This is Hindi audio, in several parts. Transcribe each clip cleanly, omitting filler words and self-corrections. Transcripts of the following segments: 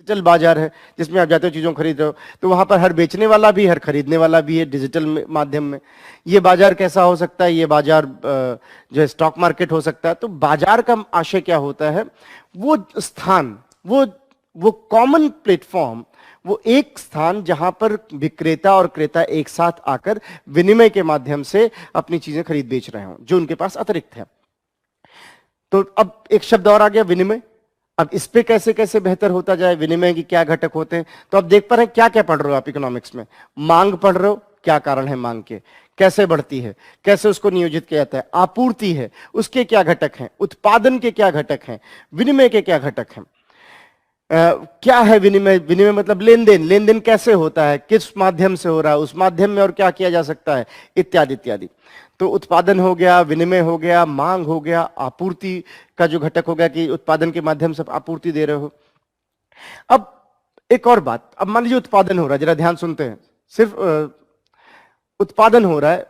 डिजिटल बाजार है जिसमें आप जाते हो चीजों खरीद रहे हो, तो वहां पर हर बेचने वाला भी हर खरीदने वाला भी है डिजिटल माध्यम में। ये बाजार कैसा हो सकता है? ये बाजार जो है स्टॉक मार्केट हो सकता है। तो बाजार का आशय क्या होता है? वो स्थान, वो कॉमन प्लेटफॉर्म, वो एक स्थान जहां पर विक्रेता और क्रेता एक साथ आकर विनिमय के माध्यम से अपनी चीजें खरीद बेच रहे हो जो उनके पास अतिरिक्त है। तो अब एक शब्द और आ गया, विनिमय। अब इस पे कैसे कैसे बेहतर होता जाए, विनिमय की क्या घटक होते हैं? तो अब देख पा रहे हैं क्या क्या पढ़ रहे हो आप इकोनॉमिक्स में। मांग पढ़ रहे हो, क्या कारण है मांग के, कैसे बढ़ती है, कैसे उसको नियोजित किया जाता है। आपूर्ति है, उसके क्या घटक हैं। उत्पादन के क्या घटक हैं। विनिमय के क्या घटक हैं। क्या है विनिमय? विनिमय मतलब लेन देन। लेन देन कैसे होता है, किस माध्यम से हो रहा है, उस माध्यम में और क्या किया जा सकता है, इत्यादि इत्यादि। तो उत्पादन हो गया, विनिमय हो गया, मांग हो गया, आपूर्ति का जो घटक हो गया कि उत्पादन के माध्यम से आपूर्ति दे रहे हो। अब एक और बात, अब मान लीजिए उत्पादन हो रहा है, जरा ध्यान सुनते हैं। सिर्फ उत्पादन हो रहा है,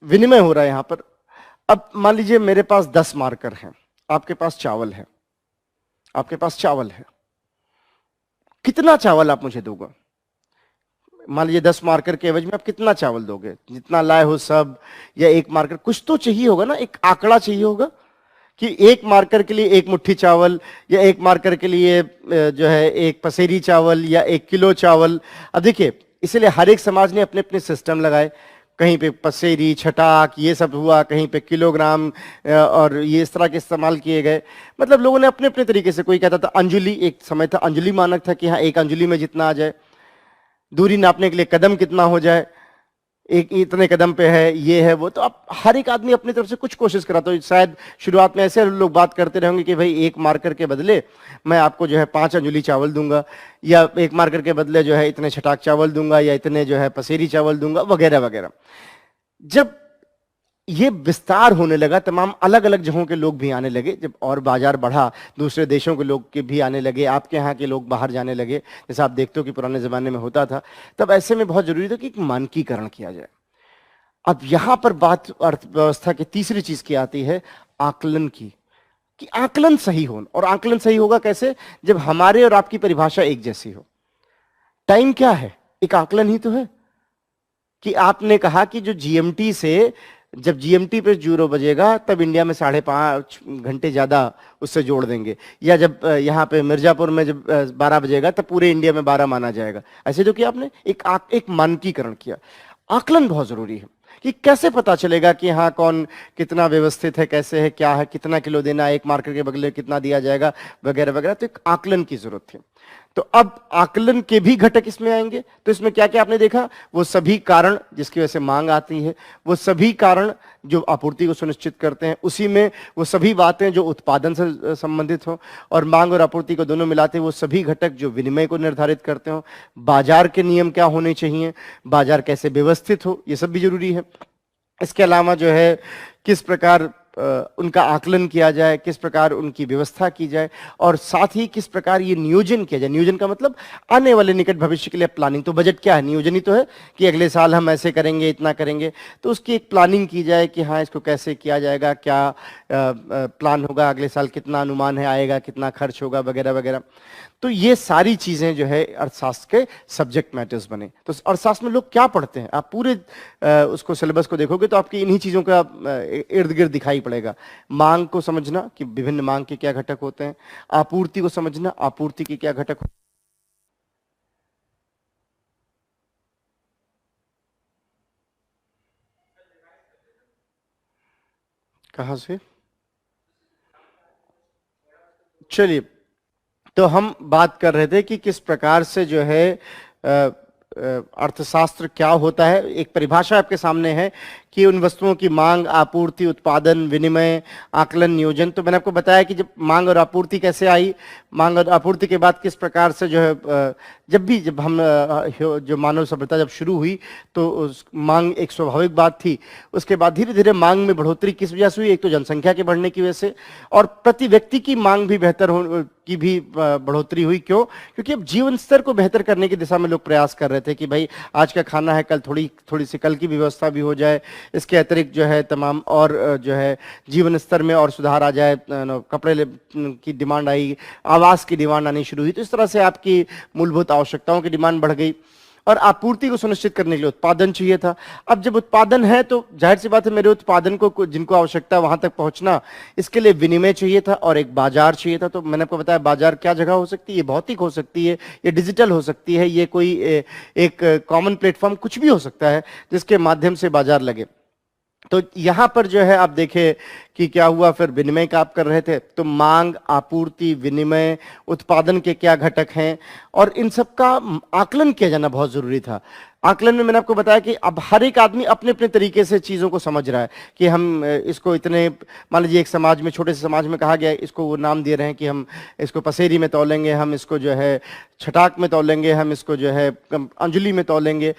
विनिमय हो रहा है यहां पर। अब मान लीजिए मेरे पास 10 मार्कर हैं, आपके पास चावल है, आपके पास चावल है। कितना चावल आप मुझे दोगे? मान लीजिए 10 मार्कर के एवज में आप कितना चावल दोगे? जितना लाए हो सब, या एक मार्कर? कुछ तो चाहिए होगा ना, एक आंकड़ा चाहिए होगा कि एक मार्कर के लिए एक मुट्ठी चावल, या एक मार्कर के लिए जो है एक पसेरी चावल, या 1 किलो चावल। अब देखिए, इसलिए हर एक समाज ने अपने अपने सिस्टम लगाए। कहीं पे पसेरी, छटाक, ये सब हुआ, कहीं पे किलोग्राम, और ये इस तरह के इस्तेमाल किए गए। मतलब लोगों ने अपने अपने तरीके से, कोई कहता था अंजुलि, एक समय था अंजुलि मानक था कि हाँ एक अंजुलि में जितना आ जाए। दूरी नापने के लिए कदम कितना हो जाए, एक इतने कदम पे है, ये है वो। तो आप हर एक आदमी अपनी तरफ से कुछ कोशिश करा। तो शायद शुरुआत में ऐसे लोग बात करते रहेंगे कि भाई एक मार्कर के बदले मैं आपको जो है 5 अंजुली चावल दूंगा, या एक मार्कर के बदले जो है इतने छटाक चावल दूंगा, या इतने जो है पसेरी चावल दूंगा, वगैरह वगैरह। जब ये विस्तार होने लगा, तमाम अलग अलग जगहों के लोग भी आने लगे, जब और बाजार बढ़ा, दूसरे देशों के लोग के भी आने लगे, आपके यहाँ के लोग बाहर जाने लगे, जैसा आप देखते हो कि पुराने जमाने में होता था। तब ऐसे में बहुत जरूरी था कि एक मानकीकरण किया जाए। अब यहां पर बात अर्थव्यवस्था की तीसरी चीज की आती है, आकलन की, कि आकलन सही हो। और आकलन सही होगा कैसे? जब हमारे और आपकी परिभाषा एक जैसी हो। टाइम क्या है? एक आकलन ही तो है। कि आपने कहा कि जो जीएमटी से, जब जीएमटी पे 0 बजेगा तब इंडिया में 5.5 घंटे ज्यादा उससे जोड़ देंगे, या जब यहाँ पे मिर्जापुर में जब 12 बजेगा तब पूरे इंडिया में 12 माना जाएगा। ऐसे जो किया आपने, एक मानकीकरण किया। आकलन बहुत जरूरी है कि कैसे पता चलेगा कि हाँ कौन कितना व्यवस्थित है, कैसे है, क्या है, कितना किलो देना, एक मार्कर के बदले कितना दिया जाएगा, वगैरह वगैरह। तो एक आकलन की जरूरत थी। तो अब आकलन के भी घटक इसमें आएंगे। तो इसमें क्या क्या आपने देखा? वो सभी कारण जिसकी वजह से मांग आती है, वो सभी कारण जो आपूर्ति को सुनिश्चित करते हैं, उसी में वो सभी बातें जो उत्पादन से संबंधित हो, और मांग और आपूर्ति को दोनों मिलाते वो सभी घटक जो विनिमय को निर्धारित करते हो। बाजार के नियम क्या होने चाहिए, बाजार कैसे व्यवस्थित हो, ये सब भी जरूरी है। इसके अलावा जो है किस प्रकार उनका आकलन किया जाए, किस प्रकार उनकी व्यवस्था की जाए, और साथ ही किस प्रकार ये नियोजन किया जाए। नियोजन का मतलब आने वाले निकट भविष्य के लिए प्लानिंग। तो बजट क्या है? नियोजन ही तो है कि अगले साल हम ऐसे करेंगे, इतना करेंगे। तो उसकी एक प्लानिंग की जाए कि हाँ इसको कैसे किया जाएगा, क्या प्लान होगा, अगले साल कितना अनुमान है आएगा, कितना खर्च होगा, वगैरह वगैरह। तो ये सारी चीजें जो है अर्थशास्त्र के सब्जेक्ट मैटर्स बने। तो अर्थशास्त्र में लोग क्या पढ़ते हैं, आप पूरे उसको सिलेबस को देखोगे तो आपकी इन्हीं चीजों का इर्द गिर्द दिखाई पड़ेगा। मांग को समझना कि विभिन्न मांग के क्या घटक होते हैं, आपूर्ति को समझना, आपूर्ति के क्या घटक होते हैं। कहां से? चलिए, तो हम बात कर रहे थे कि किस प्रकार से जो है अर्थशास्त्र क्या होता है। एक परिभाषा आपके सामने है कि उन वस्तुओं की मांग, आपूर्ति, उत्पादन, विनिमय, आकलन, नियोजन। तो मैंने आपको बताया कि जब मांग और आपूर्ति कैसे आई, मांग और आपूर्ति के बाद किस प्रकार से जो है जब हम जो मानव सभ्यता जब शुरू हुई तो उस मांग एक स्वाभाविक बात थी। उसके बाद धीरे धीरे मांग में बढ़ोतरी किस वजह से हुई? एक तो जनसंख्या के बढ़ने की वजह से, और प्रति व्यक्ति की मांग भी बेहतर हो की भी बढ़ोतरी हुई। क्यों? क्योंकि अब जीवन स्तर को बेहतर करने की दिशा में लोग प्रयास कर रहे थे कि भाई आज का खाना है, कल थोड़ी सी कल की व्यवस्था भी हो जाए, इसके अतिरिक्त जो है तमाम और जो है जीवन स्तर में और सुधार आ जाए, कपड़े की डिमांड आई, आवास की डिमांड आनी शुरू हुई, तो इस तरह से आपकी मूलभूत आवश्यकताओं की डिमांड बढ़ गई और आपूर्ति को सुनिश्चित करने के लिए उत्पादन चाहिए था। अब जब उत्पादन है तो जाहिर सी बात है मेरे उत्पादन को जिनको आवश्यकता है वहां तक पहुंचना, इसके लिए विनिमय चाहिए था और एक बाजार चाहिए था। तो मैंने आपको बताया बाजार क्या जगह हो सकती है, ये भौतिक हो सकती है, ये डिजिटल हो सकती है, ये कोई एक कॉमन प्लेटफॉर्म कुछ भी हो सकता है जिसके माध्यम से बाजार लगे। तो यहां पर जो है आप देखें कि क्या हुआ, फिर विनिमय का आप कर रहे थे, तो मांग, आपूर्ति, विनिमय, उत्पादन के क्या घटक हैं और इन सब का आकलन किया जाना बहुत जरूरी था। आकलन में मैंने आपको बताया कि अब हर एक आदमी अपने अपने तरीके से चीजों को समझ रहा है कि हम इसको इतने, मान लीजिए एक समाज में, छोटे से समाज में कहा गया, इसको वो नाम दे रहे हैं कि हम इसको पसेरी में तौलेंगे, हम इसको जो है छटाक में तौलेंगे, हम इसको जो है अंजलि में तौलेंगे,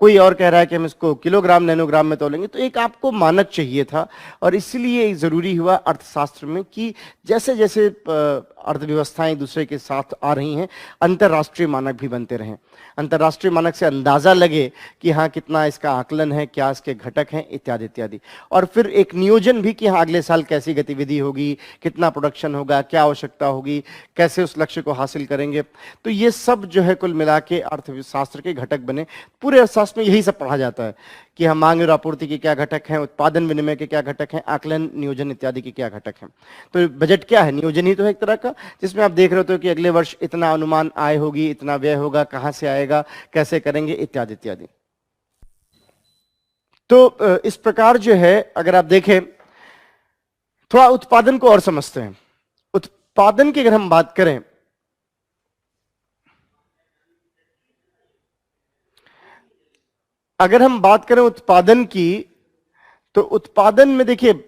कोई और कह रहा है कि हम इसको किलोग्राम नैनोग्राम में तौलेंगे। तो एक आपको मानक चाहिए था और इसलिए जरूरी हुआ अर्थशास्त्र में कि जैसे जैसे अर्थव्यवस्थाएं एक दूसरे के साथ आ रही हैं, अंतर्राष्ट्रीय मानक भी बनते रहें, अंतर्राष्ट्रीय मानक से अंदाजा लगे कि हाँ कितना इसका आकलन है, क्या इसके घटक हैं, इत्यादि इत्यादि। और फिर एक नियोजन भी कि हाँ अगले साल कैसी गतिविधि होगी, कितना प्रोडक्शन होगा, क्या आवश्यकता होगी, कैसे उस लक्ष्य को हासिल करेंगे। तो ये सब जो है कुल मिला के अर्थशास्त्र के घटक बने। पूरे अर्थशास्त्र में यही सब पढ़ा जाता है कि हम मांग और आपूर्ति के क्या घटक हैं, उत्पादन विनिमय के क्या घटक हैं, आकलन नियोजन इत्यादि के क्या घटक हैं। तो बजट क्या है, नियोजन ही तो है एक तरह का, जिसमें आप देख रहे हो कि अगले वर्ष इतना अनुमान आय होगी, इतना व्यय होगा, कहां से आएगा, कैसे करेंगे, इत्यादि इत्यादि। तो इस प्रकार जो है अगर आप देखें, थोड़ा उत्पादन को और समझते हैं। उत्पादन की अगर हम बात करें, अगर हम बात करें उत्पादन की, तो उत्पादन में देखिए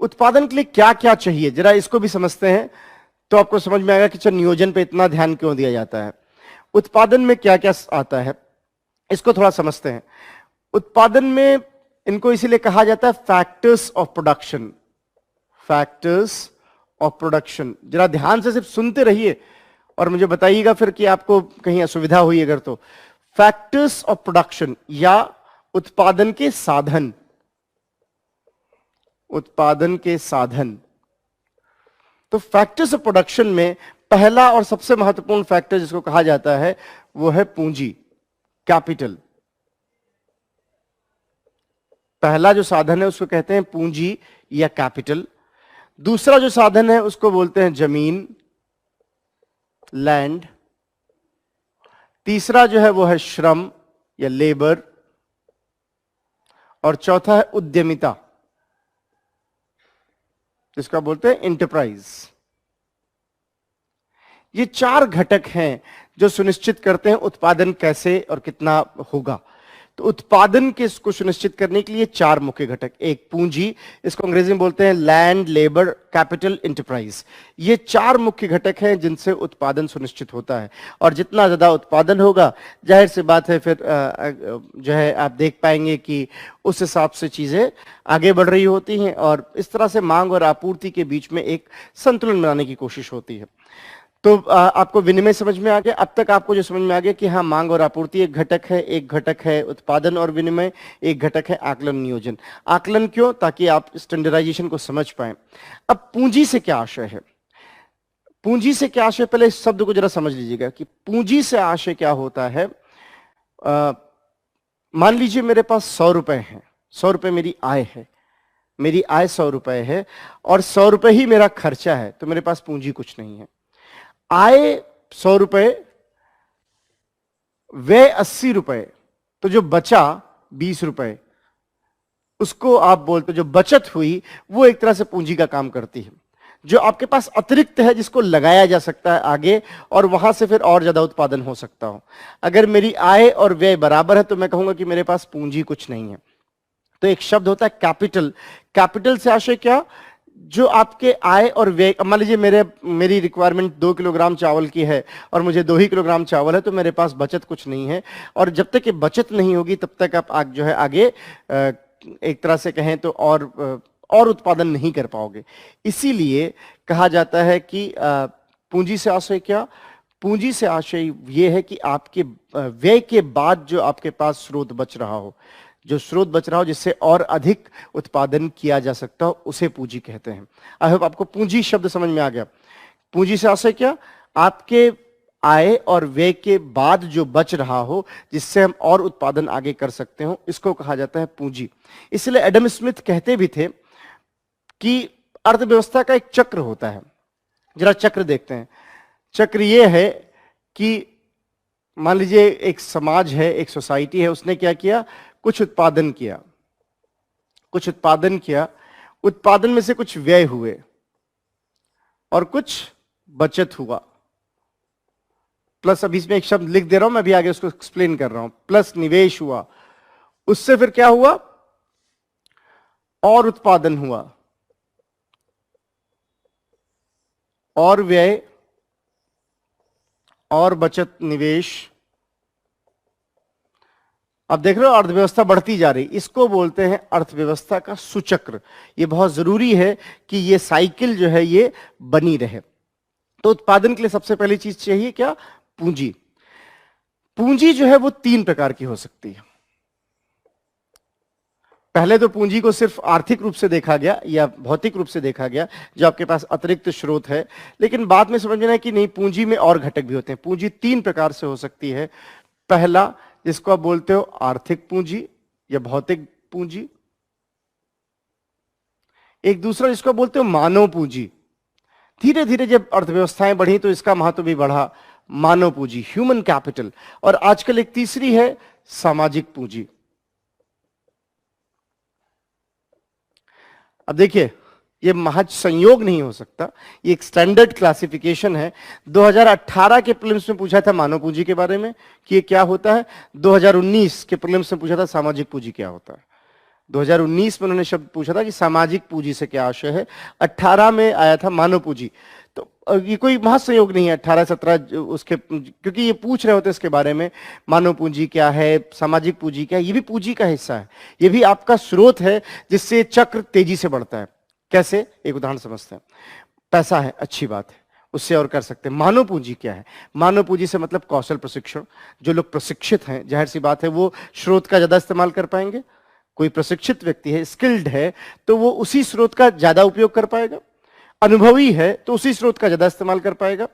उत्पादन के लिए क्या क्या चाहिए, जरा इसको भी समझते हैं तो आपको समझ में आएगा कि चल नियोजन पे इतना ध्यान क्यों दिया जाता है। उत्पादन में क्या क्या आता है इसको थोड़ा समझते हैं। उत्पादन में इनको इसीलिए कहा जाता है factors of production, factors of production. जरा ध्यान से सिर्फ सुनते रहिए और मुझे बताइएगा फिर कि आपको कहीं असुविधा हुई अगर तो। फैक्टर्स ऑफ प्रोडक्शन या उत्पादन के साधन, उत्पादन के साधन। तो फैक्टर्स ऑफ प्रोडक्शन में पहला और सबसे महत्वपूर्ण फैक्टर जिसको कहा जाता है वो है पूंजी, कैपिटल। पहला जो साधन है उसको कहते हैं पूंजी या कैपिटल। दूसरा जो साधन है उसको बोलते हैं जमीन, लैंड। तीसरा जो है वो है श्रम या लेबर। और चौथा है उद्यमिता, जिसका बोलते हैं इंटरप्राइज। ये चार घटक हैं जो सुनिश्चित करते हैं उत्पादन कैसे और कितना होगा। तो उत्पादन के को सुनिश्चित करने के लिए चार मुख्य घटक, एक पूंजी, इसको अंग्रेजी में बोलते हैं लैंड, लेबर, कैपिटल, इंटरप्राइज। ये चार मुख्य घटक हैं जिनसे उत्पादन सुनिश्चित होता है। और जितना ज्यादा उत्पादन होगा, जाहिर सी बात है फिर जो है आप देख पाएंगे कि उस हिसाब से चीजें आगे बढ़ रही होती हैं और इस तरह से मांग और आपूर्ति के बीच में एक संतुलन बनाने की कोशिश होती है। तो आपको विनिमय समझ में आ गया। अब तक आपको जो समझ में आ गया कि हाँ मांग और आपूर्ति एक घटक है, एक घटक है उत्पादन और विनिमय, एक घटक है आकलन नियोजन। आकलन क्यों? ताकि आप स्टैंडर्डाइजेशन को समझ पाए। अब पूंजी से क्या आशय है, पूंजी से क्या आशय, पहले इस शब्द को जरा समझ लीजिएगा कि पूंजी से आशय क्या होता है। मान लीजिए मेरे पास 100 रुपए हैं, 100 रुपए मेरी आय है, मेरी आय 100 रुपए है और 100 रुपए ही मेरा खर्चा है, तो मेरे पास पूंजी कुछ नहीं है। आय 100 रुपए, व्यय 80 रुपए, तो जो बचा 20 रुपए, उसको आप बोलते जो बचत हुई वो एक तरह से पूंजी का काम करती है। जो आपके पास अतिरिक्त है जिसको लगाया जा सकता है आगे और वहां से फिर और ज्यादा उत्पादन हो सकता हो। अगर मेरी आय और व्यय बराबर है तो मैं कहूंगा कि मेरे पास पूंजी कुछ नहीं है। तो एक शब्द होता है कैपिटल। कैपिटल से आशय क्या, जो आपके आय और व्यय, मान लीजिए मेरी रिक्वायरमेंट 2 किलोग्राम चावल की है और मुझे 2 ही किलोग्राम चावल है, तो मेरे पास बचत कुछ नहीं है। और जब तक ये बचत नहीं होगी तब तक आप जो है आगे एक तरह से कहें तो और उत्पादन नहीं कर पाओगे। इसीलिए कहा जाता है कि पूंजी से आशय क्या, पूंजी से आशय ये है कि आपके व्यय के बाद जो आपके पास स्रोत बच रहा हो, जो स्रोत बच रहा हो जिससे और अधिक उत्पादन किया जा सकता हो, उसे पूंजी कहते हैं। आई होप आपको पूंजी शब्द समझ में आ गया। पूंजी से आशय क्या? आपके आय और व्यय के बाद जो बच रहा हो जिससे हम और उत्पादन आगे कर सकते हो, इसको कहा जाता है पूंजी। इसलिए एडम स्मिथ कहते भी थे कि अर्थव्यवस्था का एक चक्र होता है। जरा चक्र देखते हैं। चक्र ये है कि मान लीजिए एक समाज है, एक सोसाइटी है, उसने क्या किया? कुछ उत्पादन किया, कुछ उत्पादन किया, उत्पादन में से कुछ व्यय हुए और कुछ बचत हुआ, प्लस अभी इसमें एक शब्द लिख दे रहा हूं मैं, अभी आगे उसको एक्सप्लेन कर रहा हूं, प्लस निवेश हुआ, उससे फिर क्या हुआ? और उत्पादन हुआ, और व्यय, और बचत, निवेश। अब देख रहे हो अर्थव्यवस्था बढ़ती जा रही, इसको बोलते हैं अर्थव्यवस्था का सुचक्र। ये बहुत जरूरी है कि ये साइकिल जो है ये बनी रहे। तो उत्पादन के लिए सबसे पहली चीज चाहिए क्या? पूंजी। पूंजी जो है वो 3 प्रकार की हो सकती है। पहले तो पूंजी को सिर्फ आर्थिक रूप से देखा गया या भौतिक रूप से देखा गया, जो आपके पास अतिरिक्त स्रोत है, लेकिन बाद में समझ में आया कि नहीं, पूंजी में और घटक भी होते हैं। पूंजी 3 प्रकार से हो सकती है। पहला, जिसको आप बोलते हो आर्थिक पूंजी या भौतिक पूंजी। एक दूसरा जिसको आप बोलते हो मानव पूंजी। धीरे धीरे जब अर्थव्यवस्थाएं बढ़ी तो इसका महत्व भी बढ़ा, मानव पूंजी, ह्यूमन कैपिटल। और आजकल एक तीसरी है सामाजिक पूंजी। अब देखिए, ये महज संयोग नहीं हो सकता, ये एक स्टैंडर्ड क्लासिफिकेशन है। 2018 के प्रीलिम्स में पूछा था मानव पूंजी के बारे में कि ये क्या होता है। 2019 के प्रीलिम्स में पूछा था सामाजिक पूंजी क्या होता है। 2019 में उन्होंने शब्द पूछा था कि सामाजिक पूंजी से क्या आशय है। 18 में आया था मानव पूंजी। तो ये कोई महासंयोग नहीं है 18-17 उसके, क्योंकि ये पूछ रहे होते इसके बारे में, मानव पूंजी क्या है, सामाजिक पूंजी क्या है। ये भी पूंजी का हिस्सा है, ये भी आपका स्रोत है जिससे चक्र तेजी से बढ़ता है। कैसे? एक उदाहरण समझते हैं। पैसा है, अच्छी बात है, उससे और कर सकते हैं। मानव पूंजी क्या है? मानव पूंजी से मतलब कौशल प्रशिक्षण। जो लोग प्रशिक्षित हैं, जाहिर सी बात है वो स्रोत का ज्यादा इस्तेमाल कर पाएंगे। कोई प्रशिक्षित व्यक्ति है, स्किल्ड है, तो वो उसी स्रोत का ज्यादा उपयोग कर पाएगा। अनुभवी है तो उसी स्रोत का ज्यादा इस्तेमाल कर पाएगा।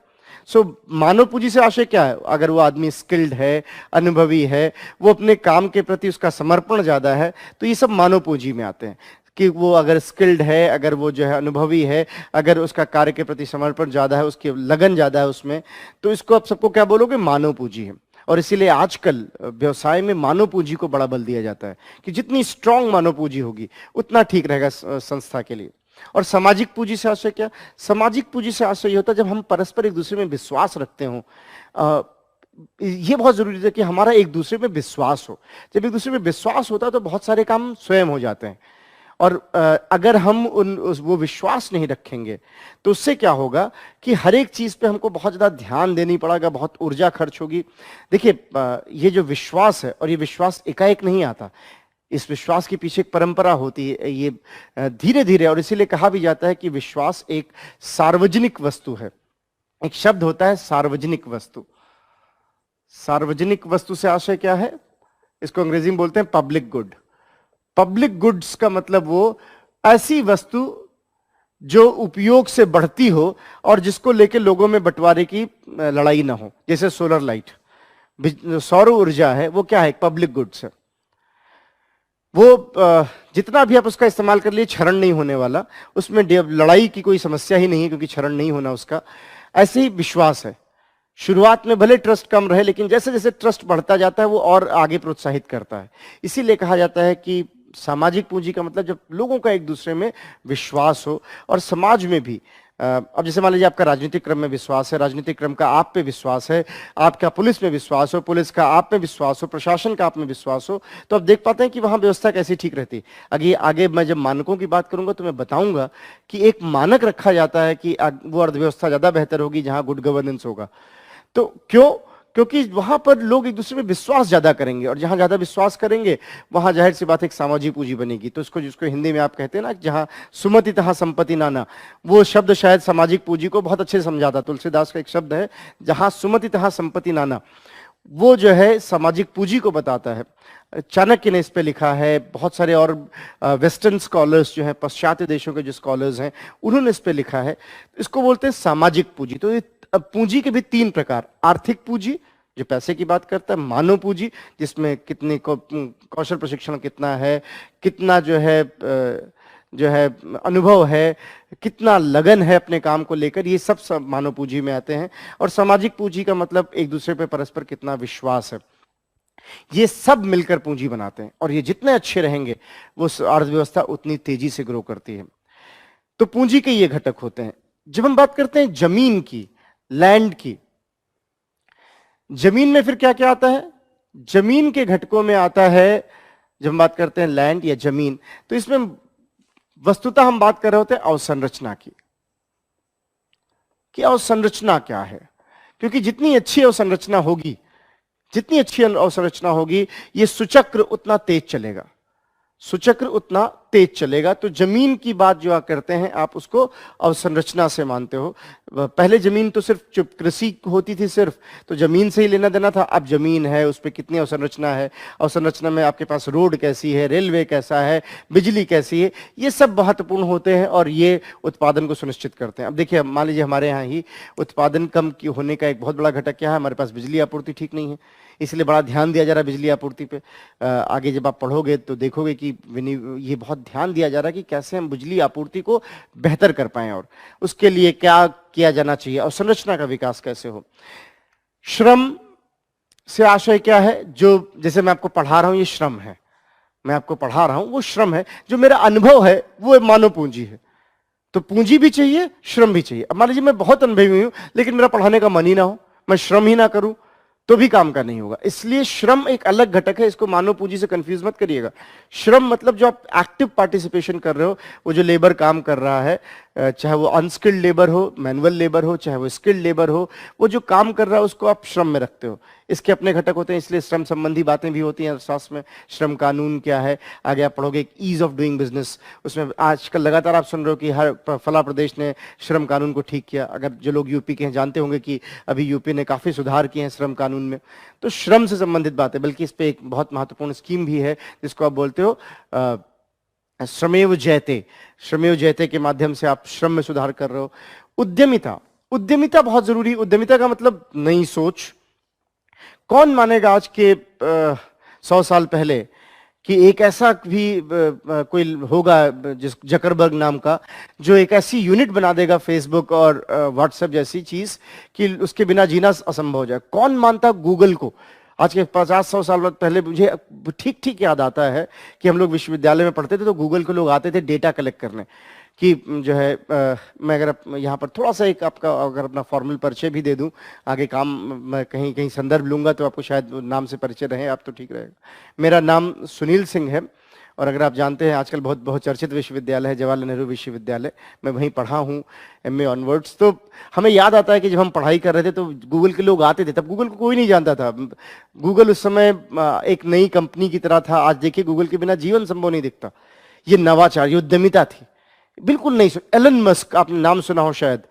सो मानव पूंजी से आशय क्या है? अगर वो आदमी स्किल्ड है, अनुभवी है, वो अपने काम के प्रति उसका समर्पण ज्यादा है, तो ये सब मानव पूंजी में आते हैं। कि वो अगर स्किल्ड है, अगर वो जो है अनुभवी है, अगर उसका कार्य के प्रति समर्पण ज्यादा है, उसकी लगन ज्यादा है उसमें, तो इसको आप सबको क्या बोलोगे? मानव पूंजी है। और इसीलिए आजकल व्यवसाय में मानव पूंजी को बड़ा बल दिया जाता है कि जितनी स्ट्रांग मानव पूंजी होगी उतना ठीक रहेगा संस्था के लिए। और सामाजिक पूंजी से आशय क्या? सामाजिक पूंजी से आशय ये होता है जब हम परस्पर एक दूसरे में विश्वास रखते हो। ये बहुत जरूरी है कि हमारा एक दूसरे में विश्वास हो। जब एक दूसरे में विश्वास होता है तो बहुत सारे काम स्वयं हो जाते हैं। और अगर हम वो विश्वास नहीं रखेंगे तो उससे क्या होगा कि हर एक चीज पे हमको बहुत ज्यादा ध्यान देनी पड़ेगा, बहुत ऊर्जा खर्च होगी। देखिए, ये जो विश्वास है, और ये विश्वास एकाएक नहीं आता, इस विश्वास के पीछे एक परंपरा होती है। ये धीरे धीरे, और इसीलिए कहा भी जाता है कि विश्वास एक सार्वजनिक वस्तु है। एक शब्द होता है सार्वजनिक वस्तु। सार्वजनिक वस्तु से आशय क्या है? इसको अंग्रेजी में बोलते हैं पब्लिक गुड। पब्लिक गुड्स का मतलब वो ऐसी वस्तु जो उपयोग से बढ़ती हो और जिसको लेके लोगों में बंटवारे की लड़ाई ना हो। जैसे सोलर लाइट, सौर ऊर्जा है, वो क्या है? पब्लिक गुड्स है। वो जितना भी आप उसका इस्तेमाल कर लिए क्षरण नहीं होने वाला, उसमें लड़ाई की कोई समस्या ही नहीं है, क्योंकि क्षरण नहीं होना उसका। ऐसे ही विश्वास है। शुरुआत में भले ट्रस्ट कम रहे, लेकिन जैसे जैसे ट्रस्ट बढ़ता जाता है वो और आगे प्रोत्साहित करता है। इसीलिए कहा जाता है कि सामाजिक पूंजी का मतलब जब लोगों का एक दूसरे में विश्वास हो। और समाज में भी, अब जैसे मान लीजिए आपका राजनीतिक क्रम में विश्वास है, राजनीतिक क्रम का आप पे विश्वास है, आपका पुलिस में विश्वास हो, पुलिस का आप में विश्वास हो, प्रशासन का आप में विश्वास हो, तो आप देख पाते हैं कि वहां व्यवस्था कैसी ठीक रहती है। आगे मैं जब मानकों की बात करूंगा तो मैं बताऊंगा कि एक मानक रखा जाता है कि वो अर्थव्यवस्था ज्यादा बेहतर होगी जहां गुड गवर्नेंस होगा। तो क्यों? क्योंकि वहां पर लोग एक दूसरे में विश्वास ज्यादा करेंगे, और जहां ज्यादा विश्वास करेंगे वहां जाहिर सी बात एक सामाजिक पूंजी बनेगी। तो इसको, जिसको हिंदी में आप कहते हैं ना, जहां सुमति तहां संपत्ति नाना, वो शब्द शायद सामाजिक पूंजी को बहुत अच्छे से समझाता। तुलसीदास का एक शब्द है, जहां सुमति तहां संपत्ति नाना। वो जो है सामाजिक पूंजी को बताता है। चाणक्य ने इस पे लिखा है, बहुत सारे और वेस्टर्न स्कॉलर्स जो हैं, पश्चात्य देशों के जो स्कॉलर्स हैं, उन्होंने इस पे लिखा है। इसको बोलते हैं सामाजिक पूंजी। तो ये पूंजी के भी तीन प्रकार, आर्थिक पूंजी जो पैसे की बात करता है, मानव पूंजी जिसमें कितने कौशल प्रशिक्षण कितना है, कितना जो है अनुभव है, कितना लगन है अपने काम को लेकर, ये सब मानव पूंजी में आते हैं। और सामाजिक पूंजी का मतलब एक दूसरे पे परस्पर कितना विश्वास है। ये सब मिलकर पूंजी बनाते हैं, और ये जितने अच्छे रहेंगे वो अर्थव्यवस्था उतनी तेजी से ग्रो करती है। तो पूंजी के ये घटक होते हैं। जब हम बात करते हैं जमीन की, लैंड की, जमीन में फिर क्या क्या आता है? जमीन के घटकों में आता है, जब हम बात करते हैं लैंड या जमीन, तो इसमें वस्तुतः हम बात कर रहे होते हैं अवसंरचना की, कि अवसंरचना क्या है। क्योंकि जितनी अच्छी अवसंरचना होगी, जितनी अच्छी अवसंरचना होगी, ये सुचक्र उतना तेज चलेगा, सुचक्र उतना तेज चलेगा। तो जमीन की बात जो आप करते हैं, आप उसको अवसंरचना से मानते हो। पहले जमीन तो सिर्फ कृषि होती थी, सिर्फ तो जमीन से ही लेना देना था। अब जमीन है, उस पर कितनी अवसंरचना है, अवसंरचना में आपके पास रोड कैसी है, रेलवे कैसा है, बिजली कैसी है, ये सब महत्वपूर्ण होते हैं और ये उत्पादन को सुनिश्चित करते हैं। अब देखिए, मान लीजिए हमारे यहाँ ही उत्पादन कम होने का एक बहुत बड़ा घटक क्या है? हमारे पास बिजली आपूर्ति ठीक नहीं है, इसलिए बड़ा ध्यान दिया जा रहा है बिजली आपूर्ति पे। आगे जब आप पढ़ोगे तो देखोगे कि ये बहुत ध्यान दिया जा रहा है कि कैसे हम बिजली आपूर्ति को बेहतर कर पाएं, और उसके लिए क्या किया जाना चाहिए, और संरचना का विकास कैसे हो। श्रम से आशय क्या है? जो जैसे मैं आपको पढ़ा रहा हूं, ये श्रम है, मैं आपको पढ़ा रहा हूं, वो श्रम है। जो मेरा अनुभव है वो मानव पूंजी है। तो पूंजी भी चाहिए, श्रम भी चाहिए। अब मान लीजिए मैं बहुत अनुभवी हूं, लेकिन मेरा पढ़ाने का मन ही ना हो, मैं श्रम ही ना करूं, तो भी काम का नहीं होगा। इसलिए श्रम एक अलग घटक है, इसको मानव पूंजी से कंफ्यूज मत करिएगा। श्रम मतलब जो आप एक्टिव पार्टिसिपेशन कर रहे हो, वो जो लेबर काम कर रहा है, चाहे वो अनस्किल्ड लेबर हो, मैनुअल लेबर हो, चाहे वो स्किल्ड लेबर हो, वो जो काम कर रहा है उसको आप श्रम में रखते हो। इसके अपने घटक होते हैं, इसलिए श्रम संबंधी बातें भी होती हैं अर्थशास्त्र में। श्रम कानून क्या है, आगे आप पढ़ोगे। ईज ऑफ डूइंग बिजनेस, उसमें आजकल लगातार आप सुन रहे हो कि हर फला प्रदेश ने श्रम कानून को ठीक किया। अगर जो लोग यूपी के हैं जानते होंगे कि अभी यूपी ने काफी सुधार किए हैं श्रम कानून में। तो श्रम से संबंधित बात है, बल्कि इस पे एक बहुत महत्वपूर्ण स्कीम भी है जिसको आप बोलते हो श्रमेव जयते। श्रमेव जयते के माध्यम से आप श्रम में सुधार कर रहे हो। उद्यमिता, उद्यमिता बहुत जरूरी। उद्यमिता का मतलब नई सोच। कौन मानेगा आज के 100 साल पहले कि एक ऐसा भी कोई होगा जिस जकरबर्ग नाम का, जो एक ऐसी यूनिट बना देगा फेसबुक और व्हाट्सएप जैसी चीज कि उसके बिना जीना असंभव हो जाए। कौन मानता गूगल को? आज के 50-100 साल पहले मुझे ठीक ठीक याद आता है कि हम लोग विश्वविद्यालय में पढ़ते थे तो गूगल के लोग आते थे डेटा कलेक्ट करने कि जो है मैं अगर यहाँ पर थोड़ा सा एक आपका अगर अपना फॉर्मल परिचय भी दे दूं, आगे काम मैं कहीं कहीं संदर्भ लूंगा तो आपको शायद नाम से परिचय रहे आप तो ठीक रहेगा। मेरा नाम सुनील सिंह है, और अगर आप जानते हैं आजकल बहुत बहुत चर्चित विश्वविद्यालय है जवाहरलाल नेहरू विश्वविद्यालय, मैं वहीं पढ़ा हूँ MA ऑनवर्ड्स। तो हमें याद आता है कि जब हम पढ़ाई कर रहे थे तो गूगल के लोग आते थे, तब गूगल को कोई नहीं जानता था। गूगल उस समय एक नई कंपनी की तरह था। आज देखिए गूगल के बिना जीवन संभव नहीं दिखता। ये नवाचार, ये उद्यमिता थी, बिल्कुल नहीं। एलन मस्क, आपने नाम सुना हो शायद।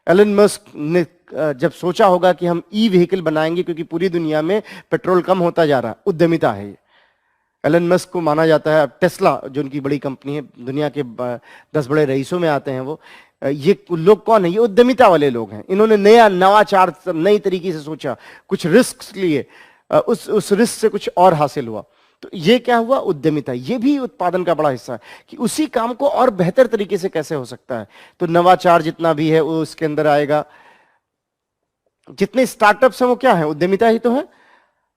एलन मस्क ने जब सोचा होगा कि हम ई व्हीकल बनाएंगे क्योंकि पूरी दुनिया में पेट्रोल कम होता जा रहा है, उद्यमिता है ये। एलन मस्क को माना जाता है, टेस्ला जो उनकी बड़ी कंपनी है, दुनिया के 10 बड़े रईसों में आते हैं वो। ये लोग कौन है? ये उद्यमिता वाले लोग हैं। इन्होंने नया नवाचार, नई तरीके से सोचा, कुछ रिस्क लिए, उस रिस्क से कुछ और हासिल हुआ। तो ये क्या हुआ? उद्यमिता। ये भी उत्पादन का बड़ा हिस्सा है कि उसी काम को और बेहतर तरीके से कैसे हो सकता है। तो नवाचार जितना भी है वो उसके अंदर आएगा। जितने स्टार्टअप्स हैं वो क्या है? उद्यमिता ही तो है।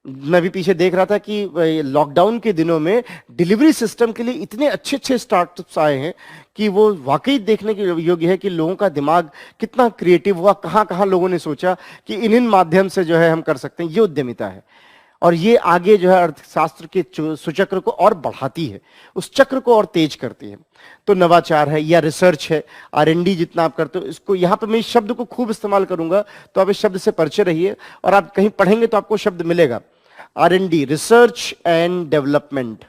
मैं भी पीछे देख रहा था कि लॉकडाउन के दिनों में डिलीवरी सिस्टम के लिए इतने अच्छे अच्छे स्टार्टअप्स आए हैं कि वो वाकई देखने के योग्य है कि लोगों का दिमाग कितना क्रिएटिव हुआ, कहां कहां लोगों ने सोचा कि इन माध्यम से जो है हम कर सकते हैं। ये उद्यमिता है, और ये आगे जो है अर्थशास्त्र के सुचक्र को और बढ़ाती है, उस चक्र को और तेज करती है। तो नवाचार है या रिसर्च है, R&D जितना आप करते हो। इसको यहाँ पे मैं इस शब्द को खूब इस्तेमाल करूंगा, तो आप इस शब्द से परिचय रहिए, और आप कहीं पढ़ेंगे तो आपको शब्द मिलेगा। R&D, रिसर्च एंड डेवलपमेंट,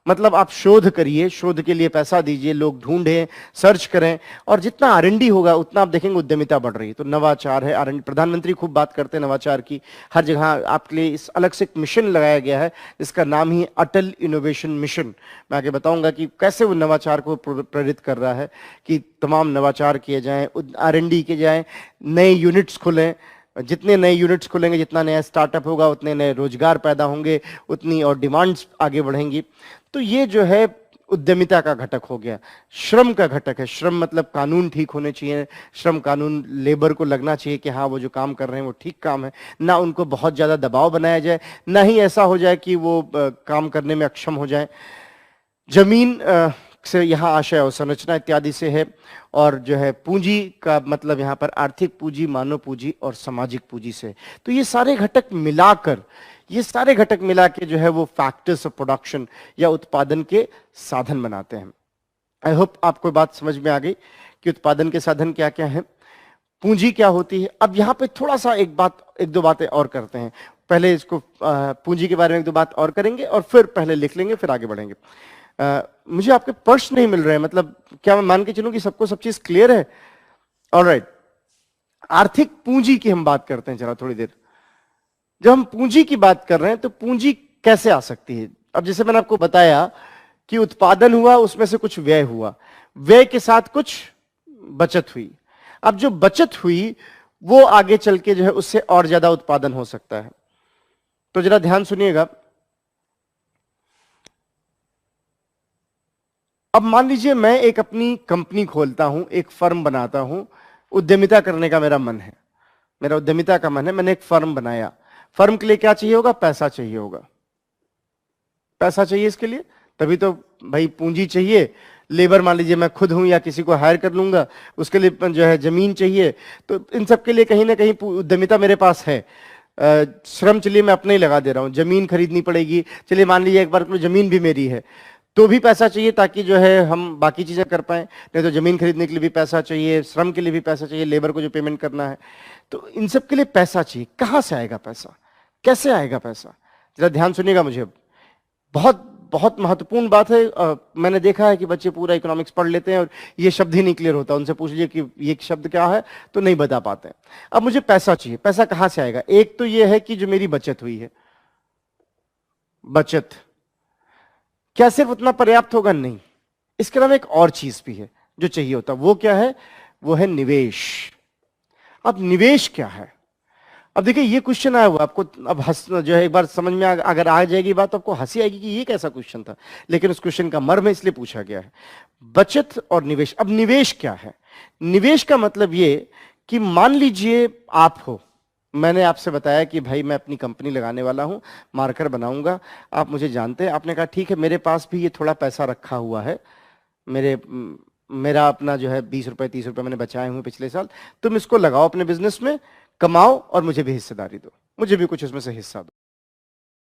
मतलब आप शोध करिए, शोध के लिए पैसा दीजिए, लोग ढूंढें, सर्च करें, और जितना R&D होगा उतना आप देखेंगे उद्यमिता बढ़ रही है। तो नवाचार है, R&D, प्रधानमंत्री खूब बात करते हैं नवाचार की, हर जगह आपके लिए इस अलग से एक मिशन लगाया गया है जिसका नाम ही अटल इनोवेशन मिशन। मैं आगे बताऊंगा कि कैसे वो नवाचार को प्रेरित कर रहा है कि तमाम नवाचार किए जाएं, R&D किए जाएं, नए यूनिट्स खुलें। जितने नए यूनिट्स खुलेंगे, जितना नया स्टार्टअप होगा, उतने नए रोजगार पैदा होंगे, उतनी और डिमांड्स आगे बढ़ेंगी। तो ये जो है उद्यमिता का घटक हो गया। श्रम का घटक है, श्रम मतलब कानून ठीक होने चाहिए, श्रम कानून लेबर को लगना चाहिए कि हाँ वो जो काम कर रहे हैं वो ठीक काम है, ना उनको बहुत ज्यादा दबाव बनाया जाए, ना ही ऐसा हो जाए कि वो काम करने में अक्षम हो जाए। जमीन से यहाँ आशय और संरचना इत्यादि से है, और जो है पूंजी का मतलब यहाँ पर आर्थिक पूंजी, मानव पूंजी और सामाजिक पूंजी से। तो ये सारे घटक मिलाकर, ये सारे घटक मिला के जो है वो फैक्टर्स ऑफ प्रोडक्शन या उत्पादन के साधन बनाते हैं। आई होप आपको बात समझ में आ गई कि उत्पादन के साधन क्या क्या है, पूंजी क्या होती है। अब यहाँ पे थोड़ा सा एक दो बातें और करते हैं। पहले इसको पूंजी के बारे में एक दो बात और करेंगे, और फिर पहले लिख लेंगे, फिर आगे बढ़ेंगे। मुझे आपके प्रश्न नहीं मिल रहे हैं, मतलब क्या मैं मान के चलूं कि सबको सब चीज क्लियर है? ऑलराइट, आर्थिक पूंजी की हम बात करते हैं जरा थोड़ी देर। जब हम पूंजी की बात कर रहे हैं तो पूंजी कैसे आ सकती है? अब जैसे मैंने आपको बताया कि उत्पादन हुआ, उसमें से कुछ व्यय हुआ, व्यय के साथ कुछ बचत हुई। अब जो बचत हुई वो आगे चल के जो है उससे और ज्यादा उत्पादन हो सकता है। तो जरा ध्यान सुनिएगा। अब मान लीजिए मैं एक अपनी कंपनी खोलता हूं, एक फर्म बनाता हूं, उद्यमिता करने का मेरा मन है, मेरा उद्यमिता का मन है, मैंने एक फर्म बनाया। फर्म के लिए क्या चाहिए होगा? पैसा चाहिए होगा। पैसा चाहिए इसके लिए, तभी तो भाई पूंजी चाहिए। लेबर मान लीजिए मैं खुद हूं या किसी को हायर कर लूंगा, उसके लिए जो है जमीन चाहिए। तो इन सब के लिए कहीं ना कहीं उद्यमिता मेरे पास है। श्रम चलिए मैं अपने ही लगा दे रहा हूं, जमीन खरीदनी पड़ेगी, चलिए मान लीजिए एक बार जमीन भी मेरी है, तो भी पैसा चाहिए ताकि जो है हम बाकी चीजें कर पाए। नहीं तो जमीन खरीदने के लिए भी पैसा चाहिए, श्रम के लिए भी पैसा चाहिए, लेबर को जो पेमेंट करना है, तो इन सब के लिए पैसा चाहिए। कहां से आएगा पैसा? कैसे आएगा पैसा? जरा ध्यान सुनिएगा मुझे। बहुत बहुत महत्वपूर्ण बात है। मैंने देखा है कि बच्चे पूरा इकोनॉमिक्स पढ़ लेते हैं और ये शब्द ही नहीं क्लियर होता। उनसे पूछ लीजिए कि ये शब्द क्या है तो नहीं बता पाते। अब मुझे पैसा चाहिए, पैसा कहां से आएगा? एक तो ये है कि जो मेरी बचत हुई है, बचत क्या सिर्फ उतना पर्याप्त होगा? नहीं, इसके अलावा एक और चीज भी है जो चाहिए होता। वो क्या है? वो है निवेश। अब निवेश क्या है? अब देखिए ये क्वेश्चन आया हुआ आपको, अब जो है एक बार समझ में अगर आ जाएगी बात तो आपको हंसी आएगी कि ये कैसा क्वेश्चन था, लेकिन उस क्वेश्चन का मर्म इसलिए पूछा गया है। बचत और निवेश। अब निवेश क्या है? निवेश का मतलब ये कि मान लीजिए आप हो, मैंने आपसे बताया कि भाई मैं अपनी कंपनी लगाने वाला हूं, मार्कर बनाऊंगा, आप मुझे जानते हैं, आपने कहा ठीक है मेरे पास भी ये थोड़ा पैसा रखा हुआ है, मेरा अपना जो है 20 रुपए 30 रुपए मैंने बचाए हुए पिछले साल, तुम इसको लगाओ अपने बिजनेस में, कमाओ और मुझे भी हिस्सेदारी दो, मुझे भी कुछ इसमें से हिस्सा दो।